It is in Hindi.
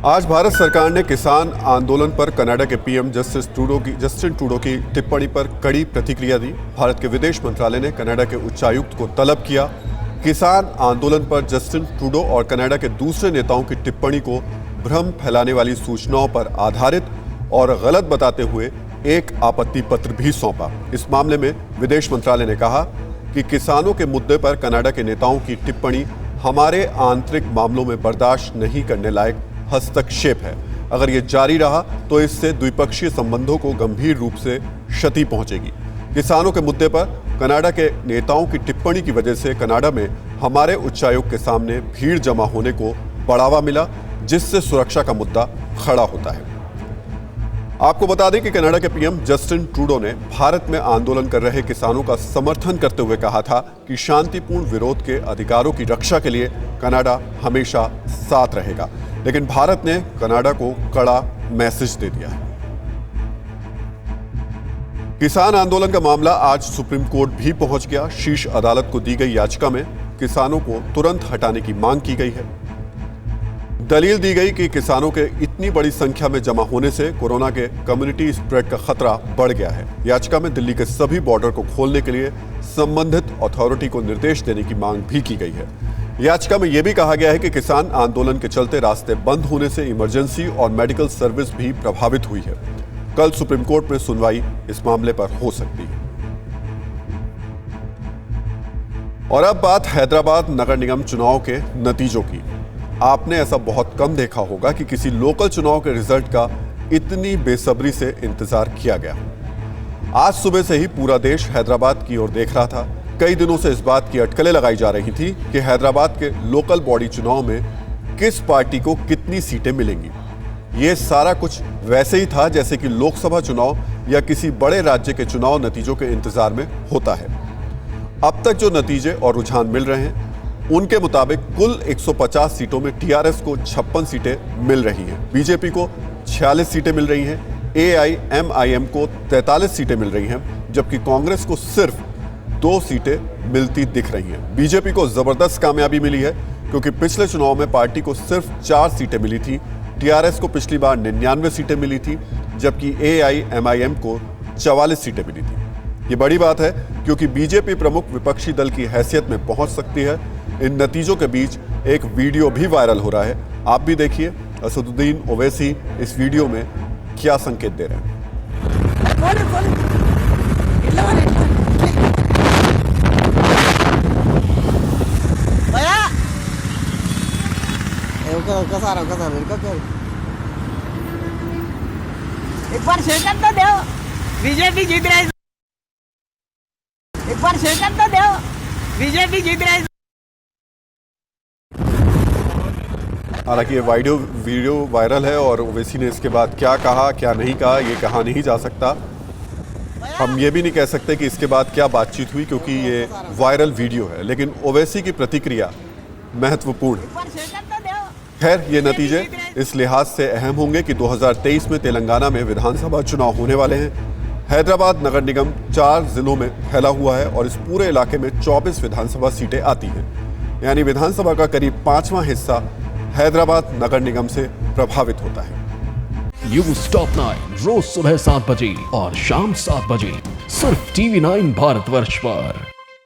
आज भारत सरकार ने किसान आंदोलन पर कनाडा के पीएम जस्टिन ट्रूडो की टिप्पणी पर कड़ी प्रतिक्रिया दी। भारत के विदेश मंत्रालय ने कनाडा के उच्चायुक्त को तलब किया किसान आंदोलन पर जस्टिन ट्रूडो और कनाडा के दूसरे नेताओं की टिप्पणी को भ्रम फैलाने वाली सूचनाओं पर आधारित और गलत बताते हुए एक आपत्ति पत्र भी सौंपा। इस मामले में विदेश मंत्रालय ने कहा कि किसानों के मुद्दे पर कनाडा के नेताओं की टिप्पणी हमारे आंतरिक मामलों में बर्दाश्त नहीं करने लायक हस्तक्षेप है। अगर ये जारी रहा तो इससे द्विपक्षीय संबंधों को गंभीर रूप से क्षति पहुंचेगी। किसानों के मुद्दे पर कनाडा के नेताओं की टिप्पणी की वजह से कनाडा में हमारे उच्चायुक्त के सामने भीड़ जमा होने को बढ़ावा मिला, जिससे सुरक्षा का मुद्दा खड़ा होता है। आपको बता दें कि कनाडा के पीएम जस्टिन ट्रूडो ने भारत में आंदोलन कर रहे किसानों का समर्थन करते हुए कहा था कि शांतिपूर्ण विरोध के अधिकारों की रक्षा के लिए कनाडा हमेशा साथ रहेगा। लेकिन भारत ने कनाडा को कड़ा मैसेज दे दिया है। किसान आंदोलन का मामला आज सुप्रीम कोर्ट भी पहुंच गया। शीर्ष अदालत को दी गई याचिका में किसानों को तुरंत हटाने की मांग की गई है। दलील दी गई कि किसानों के इतनी बड़ी संख्या में जमा होने से कोरोना के कम्युनिटी स्प्रेड का खतरा बढ़ गया है। याचिका में दिल्ली के सभी बॉर्डर को खोलने के लिए संबंधित अथॉरिटी को निर्देश देने की मांग भी की गई है। याचिका में यह भी कहा गया है कि किसान आंदोलन के चलते रास्ते बंद होने से इमरजेंसी और मेडिकल सर्विस भी प्रभावित हुई है। कल सुप्रीम कोर्ट में सुनवाई इस मामले पर हो सकती है। और अब बात हैदराबाद नगर निगम चुनाव के नतीजों की। आपने ऐसा बहुत कम देखा होगा कि किसी लोकल चुनाव के रिजल्ट का इतनी बेसब्री से इंतजार किया गया। आज सुबह से ही पूरा देश हैदराबाद की ओर देख रहा था। कई दिनों से इस बात की अटकलें लगाई जा रही थी कि हैदराबाद के लोकल बॉडी चुनाव में किस पार्टी को कितनी सीटें मिलेंगी। ये सारा कुछ वैसे ही था जैसे कि लोकसभा चुनाव या किसी बड़े राज्य के चुनाव नतीजों के इंतजार में होता है। अब तक जो नतीजे और रुझान मिल रहे हैं उनके मुताबिक कुल 150 सीटों में टीआरएस को 56 सीटें मिल रही हैं, बीजेपी को 46 सीटें मिल रही हैं, एआईएमआईएम को 43 सीटें मिल रही हैं, जबकि कांग्रेस को सिर्फ 2 सीटें मिलती दिख रही हैं। बीजेपी को जबरदस्त कामयाबी मिली है क्योंकि पिछले चुनाव में पार्टी को सिर्फ 4 सीटें मिली थी। टीआरएस को पिछली बार 99 सीटें मिली थी, जबकि एआईएमआईएम को 44 सीटें मिली थी। ये बड़ी बात है क्योंकि बीजेपी प्रमुख विपक्षी दल की हैसियत में पहुंच सकती है। इन नतीजों के बीच एक वीडियो भी वायरल हो रहा है, आप भी देखिए। असदुद्दीन ओवैसी इस वीडियो में क्या संकेत दे रहे हैं। एक बार सेकंड तो दो, बीजेपी जीत रही। एक बार सेकंड तो दो, बीजेपी जीत रही। हालांकि ये वीडियो वायरल है और ओवैसी ने इसके बाद क्या कहा क्या नहीं कहा ये कहा नहीं जा सकता। हम ये भी नहीं कह सकते कि इसके बाद क्या बातचीत हुई क्योंकि ये वायरल वीडियो है, लेकिन ओवैसी की प्रतिक्रिया महत्वपूर्ण है। खैर, ये नतीजे इस लिहाज से अहम होंगे कि 2023 में तेलंगाना में विधानसभा चुनाव होने वाले हैं। हैदराबाद नगर निगम 4 जिलों में फैला हुआ है और इस पूरे इलाके में 24 विधानसभा सीटें आती हैं, यानी विधानसभा का करीब 5वां हिस्सा हैदराबाद नगर निगम से प्रभावित होता है। न्यूज़ टॉप 9 रोज सुबह 7 बजे और शाम 7 बजे सिर्फ TV9 भारतवर्ष पर।